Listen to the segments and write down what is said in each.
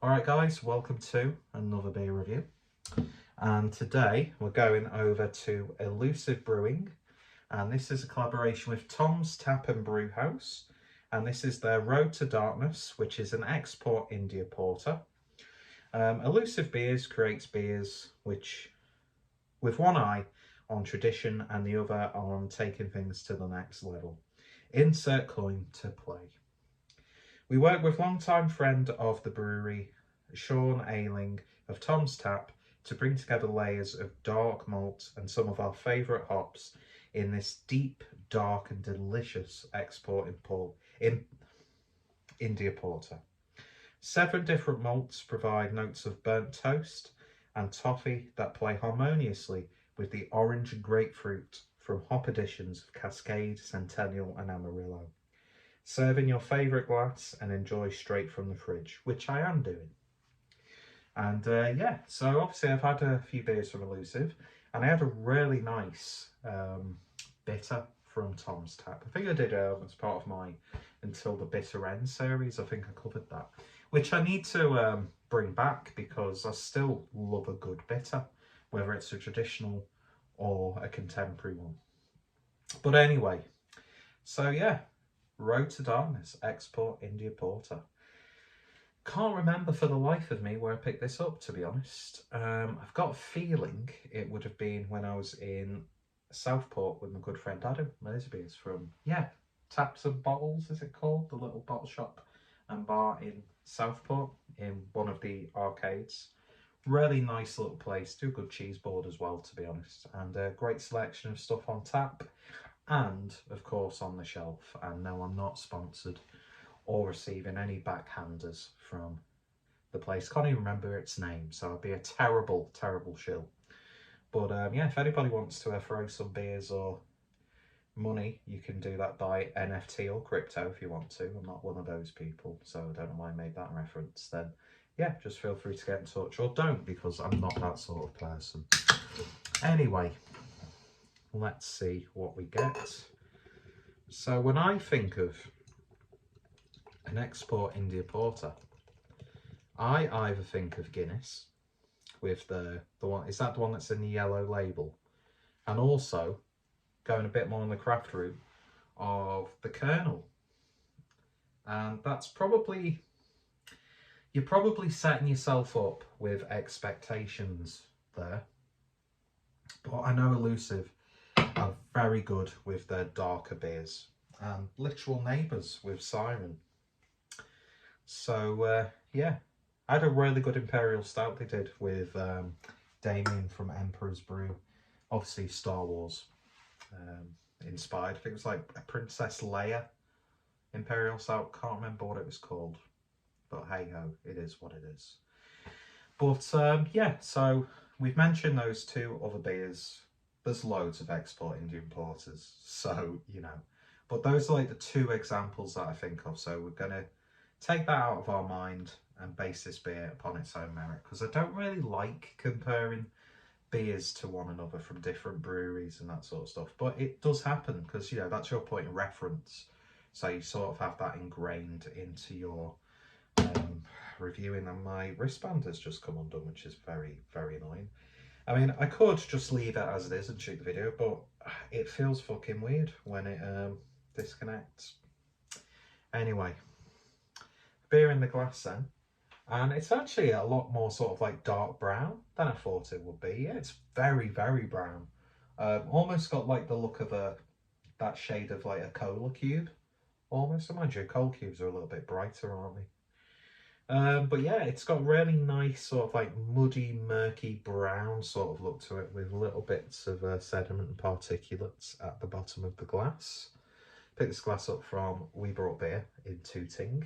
Alright guys, welcome to another beer review. And today we're going over to Elusive Brewing. And this is a collaboration with Untappd and Brewhouse. And this is their Road to Darkness, which is an export India porter. Elusive Beers creates beers which, with one eye on tradition and the other on taking things to the next level. Insert coin to play. We work with longtime friend of the brewery, Sean Ayling of Untappd, to bring together layers of dark malt and some of our favourite hops in this deep, dark and delicious export in India porter. 7 different malts provide notes of burnt toast and toffee that play harmoniously with the orange and grapefruit from hop additions of Cascade, Centennial and Amarillo. Serve in your favourite glass and enjoy straight from the fridge, which I am doing. And yeah, so obviously I've had a few beers from Elusive, and I had a really nice bitter from Untappd. I think I did as part of my Until the Bitter End series. I think I covered that, which I need to bring back because I still love a good bitter, whether it's a traditional or a contemporary one. But anyway, so yeah, Road to Darkness, Export India Porter. Can't remember for the life of me where I picked this up, to be honest. I've got a feeling it would have been when I was in Southport with my good friend Adam. Those beers from, yeah, Taps and Bottles, is it called? The little bottle shop and bar in Southport, in one of the arcades. Really nice little place. Do a good cheese board as well, to be honest. And a great selection of stuff on tap and, of course, on the shelf. And no, I'm not sponsored or receiving any backhanders from the place. Can't even remember its name, so I'd be a terrible, terrible shill. But yeah, if anybody wants to throw some beers or money, you can do that by NFT or crypto if you want to. I'm not one of those people, so I don't know why I made that reference. Then yeah, just feel free to get in touch, or don't, because I'm not that sort of person. Anyway, let's see what we get. So when I think of an export India porter, I either think of Guinness with the one, is that the one that's in the yellow label, and also going a bit more on the craft route of the Colonel. And that's probably, you're probably setting yourself up with expectations there. But I know Elusive are very good with their darker beers and literal neighbours with Siren. So yeah, I had a really good Imperial Stout they did with Damien from Emperor's Brew. Obviously Star Wars inspired. I think it was like a Princess Leia Imperial Stout. Can't remember what it was called. But hey ho, it is what it is. But yeah, so we've mentioned those 2 other beers. There's loads of export Indian porters, so you know. But those are like the 2 examples that I think of. So we're going to take that out of our mind and base this beer upon its own merit, because I don't really like comparing beers to one another from different breweries and that sort of stuff. But it does happen because, you know, that's your point of reference. So you sort of have that ingrained into your reviewing. And my wristband has just come undone, which is very, very annoying. I mean, I could just leave it as it is and shoot the video, but it feels fucking weird when it disconnects. Anyway, beer in the glass then, and it's actually a lot more sort of like dark brown than I thought it would be. Yeah, it's very, very brown. Almost got like the look of that shade of like a cola cube, almost. So mind you, cola cubes are a little bit brighter, aren't they? But yeah, it's got really nice sort of like muddy, murky brown sort of look to it, with little bits of sediment and particulates at the bottom of the glass. Picked this glass up from We Brought Beer in Tooting.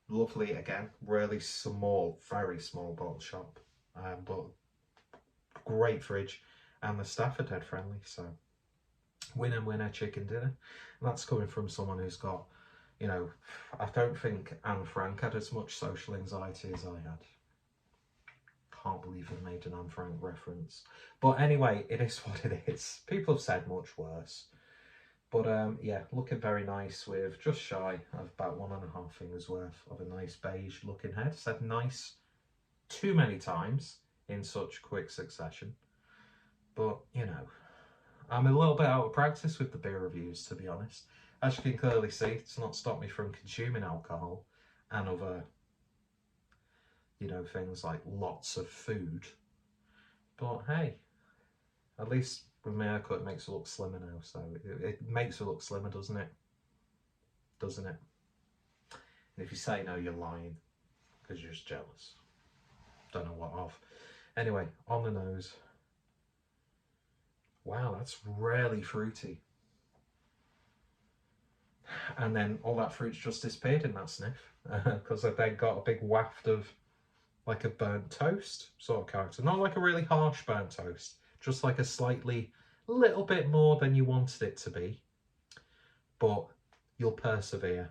Lovely, again, really small, very small bottle shop, but great fridge, and the staff are dead friendly, so winner chicken dinner. And that's coming from someone who's got, you know, I don't think Anne Frank had as much social anxiety as I had. Can't believe I made an Anne Frank reference. But anyway, it is what it is. People have said much worse. But yeah, looking very nice with just shy of about 1.5 fingers worth of a nice beige looking head. Said nice too many times in such quick succession. But, you know, I'm a little bit out of practice with the beer reviews, to be honest. As you can clearly see, it's not stopped me from consuming alcohol and other, you know, things like lots of food. But hey, at least with my haircut, it makes it look slimmer now. So it makes it look slimmer, doesn't it? Doesn't it? And if you say no, you're lying because you're just jealous. Don't know what of. Anyway, on the nose. Wow, that's really fruity. And then all that fruit's just disappeared in that sniff because I've then got a big waft of like a burnt toast sort of character. Not like a really harsh burnt toast, just like a slightly, little bit more than you wanted it to be, but you'll persevere.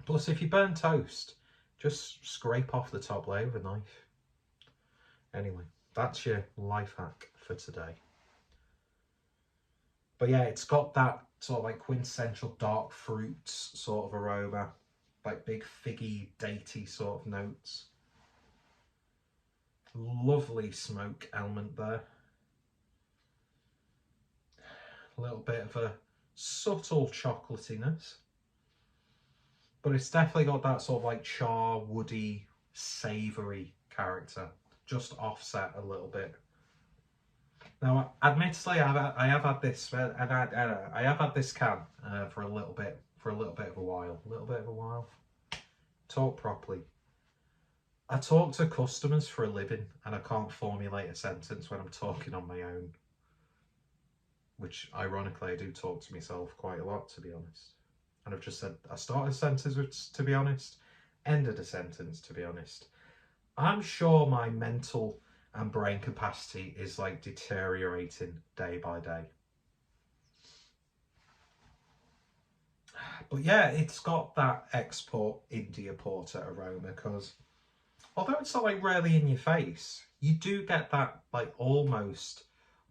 Plus, if you burn toast, just scrape off the top layer with a knife. Anyway, that's your life hack for today. But yeah, it's got that sort of like quintessential dark fruits sort of aroma, like big figgy, datey sort of notes. Lovely smoke element there. A little bit of a subtle chocolatiness. But it's definitely got that sort of like char, woody, savoury character. Just offset a little bit. Now, admittedly, I have had this, and I have had this can for a little bit of a while. Talk properly. I talk to customers for a living, and I can't formulate a sentence when I'm talking on my own. Which, ironically, I do talk to myself quite a lot, to be honest. And I've just said, I started a sentence with, to be honest, ended a sentence, to be honest. I'm sure my mental and brain capacity is like deteriorating day by day. But yeah, it's got that export India porter aroma because although it's not like really in your face, you do get that like almost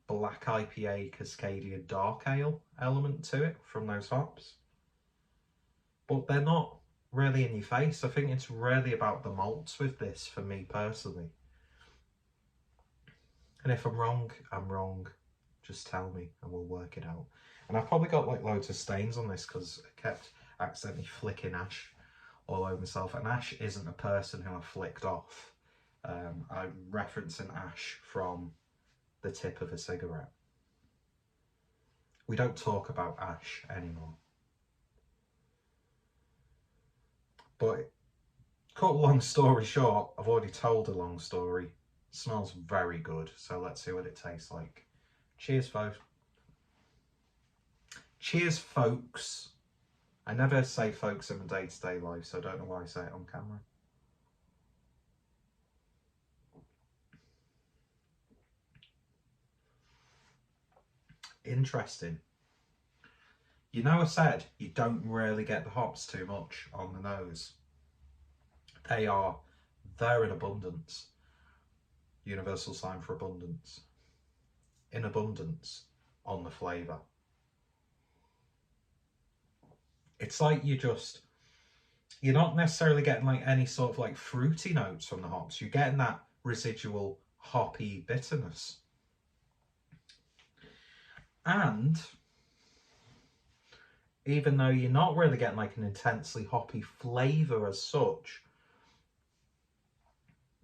black IPA Cascadian dark ale element to it from those hops. But they're not really in your face. I think it's really about the malts with this for me personally. And if I'm wrong, I'm wrong. Just tell me and we'll work it out. And I've probably got like loads of stains on this because I kept accidentally flicking ash all over myself. And Ash isn't a person who I flicked off. I'm referencing ash from the tip of a cigarette. We don't talk about ash anymore. But cut a long story short, I've already told a long story. It smells very good, so let's see what it tastes like. Cheers, folks. Cheers, folks. I never say folks in my day-to-day life, so I don't know why I say it on camera. Interesting. You know, I said you don't really get the hops too much on the nose. They're in abundance. Universal sign for abundance. In abundance on the flavour. It's like you're not necessarily getting like any sort of like fruity notes from the hops. You're getting that residual hoppy bitterness. And even though you're not really getting like an intensely hoppy flavour as such,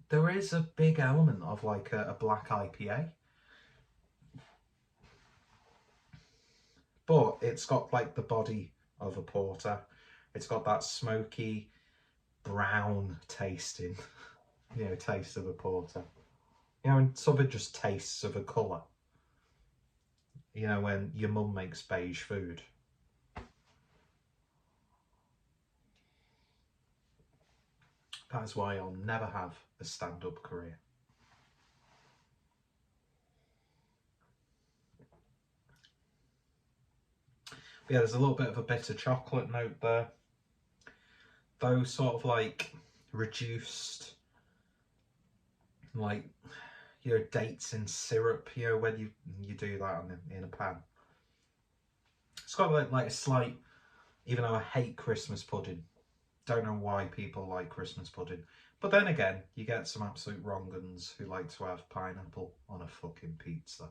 there is a big element of like a black IPA. But it's got like the body of a porter. It's got that smoky brown tasting, taste of a porter. And some of it just tastes of a colour. When your mum makes beige food. That is why I'll never have a stand-up career. But yeah, there's a little bit of a bitter chocolate note there. Those sort of like reduced, like, dates in syrup, when you do that in a pan. It's got like a slight, even though I hate Christmas pudding, don't know why people like Christmas pudding. But then again, you get some absolute wrong uns who like to have pineapple on a fucking pizza.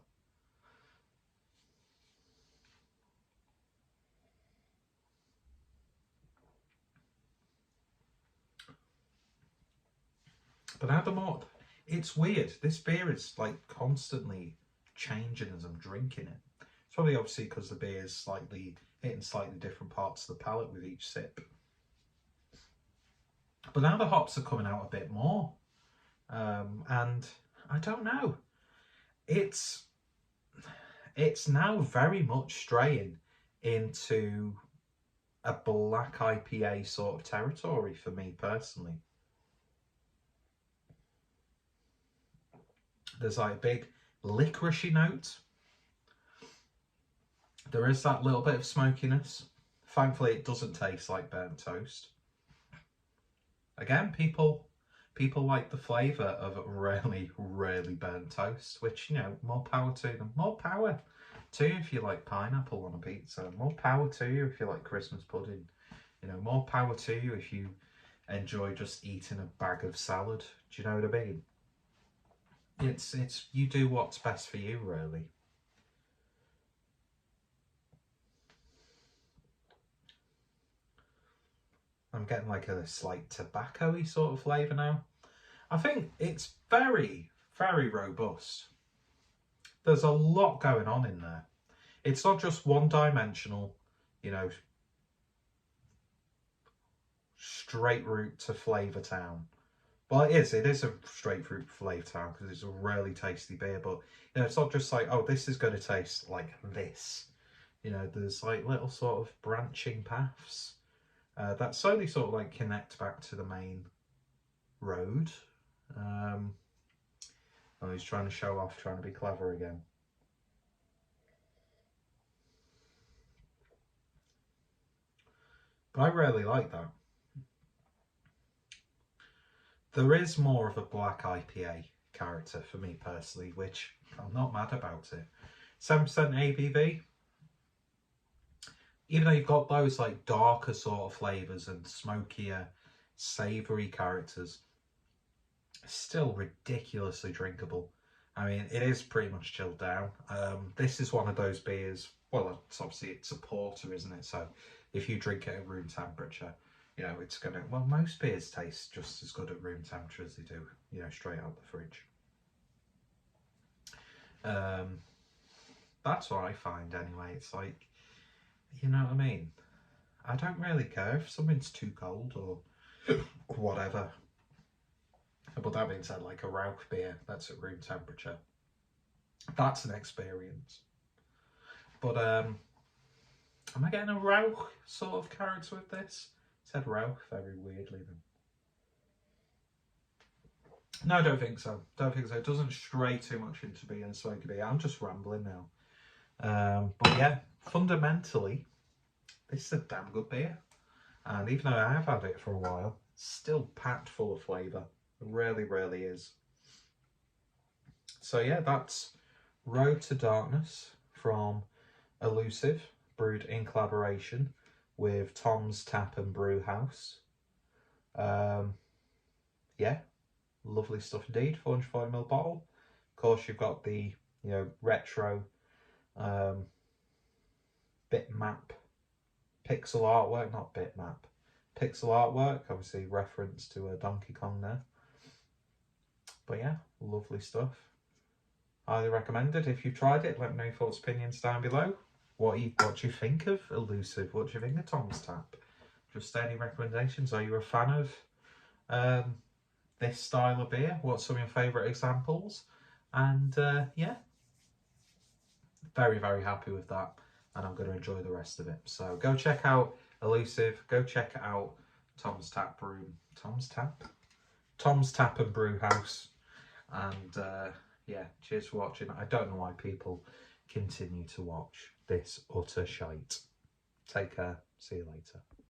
But now the more, it's weird. This beer is like constantly changing as I'm drinking it. It's probably obviously because the beer is slightly hitting slightly different parts of the palate with each sip. But now the hops are coming out a bit more. And I don't know. It's now very much straying into a black IPA sort of territory for me personally. There's like a big licoricey note. There is that little bit of smokiness. Thankfully, it doesn't taste like burnt toast. Again, people like the flavour of really, really burnt toast, which, you know, more power to them. More power to you if you like pineapple on a pizza. More power to you if you like Christmas pudding. You know, more power to you if you enjoy just eating a bag of salad. Do you know what I mean? It's you do what's best for you, really. I'm getting like a slight tobacco-y sort of flavour now. I think it's very, very robust. There's a lot going on in there. It's not just one-dimensional, you know, straight route to Flavour Town. Well, it is a straight route to Flavour Town because it's a really tasty beer, but, you know, it's not just like, oh, this is going to taste like this. You know, there's like little sort of branching paths that slowly sort of like connect back to the main road. Oh, he's trying to show off, trying to be clever again. But I really like that. There is more of a black IPA character for me personally, which I'm not mad about it. 7% ABV. Even though you've got those like darker sort of flavours and smokier, savoury characters, it's still ridiculously drinkable. I mean, it is pretty much chilled down. This is one of those beers, well, it's a porter, isn't it? So if you drink it at room temperature, you know, it's gonna, well, most beers taste just as good at room temperature as they do, you know, straight out the fridge. That's what I find anyway. It's like, you know what I mean? I don't really care if something's too cold or whatever. But that being said, like a Rauch beer that's at room temperature, that's an experience. But am I getting a Rauch sort of character with this? It said Rauch very weirdly then. No, I don't think so. Don't think so. It doesn't stray too much into being a smoky beer. I'm just rambling now. But yeah, fundamentally, this is a damn good beer. And even though I have had it for a while, it's still packed full of flavour. It really, really is. So yeah, that's Road to Darkness from Elusive, brewed in collaboration with Tom's Tap and Brewhouse. Yeah, lovely stuff indeed. 440ml bottle. Of course, you've got the, you know, retro bitmap pixel artwork, not bitmap, pixel artwork, obviously reference to a Donkey Kong there. But yeah, lovely stuff. Highly recommended. If you've tried it, let me know your thoughts, opinions down below. What do you think of Elusive? What do you think of Tom's Tap? Just any recommendations? Are you a fan of this style of beer? What's some of your favourite examples? And yeah, very, very happy with that. And I'm going to enjoy the rest of it. So go check out Elusive. Go check out Tom's Tap and Brewhouse. And yeah, cheers for watching. I don't know why people continue to watch this utter shite. Take care. See you later.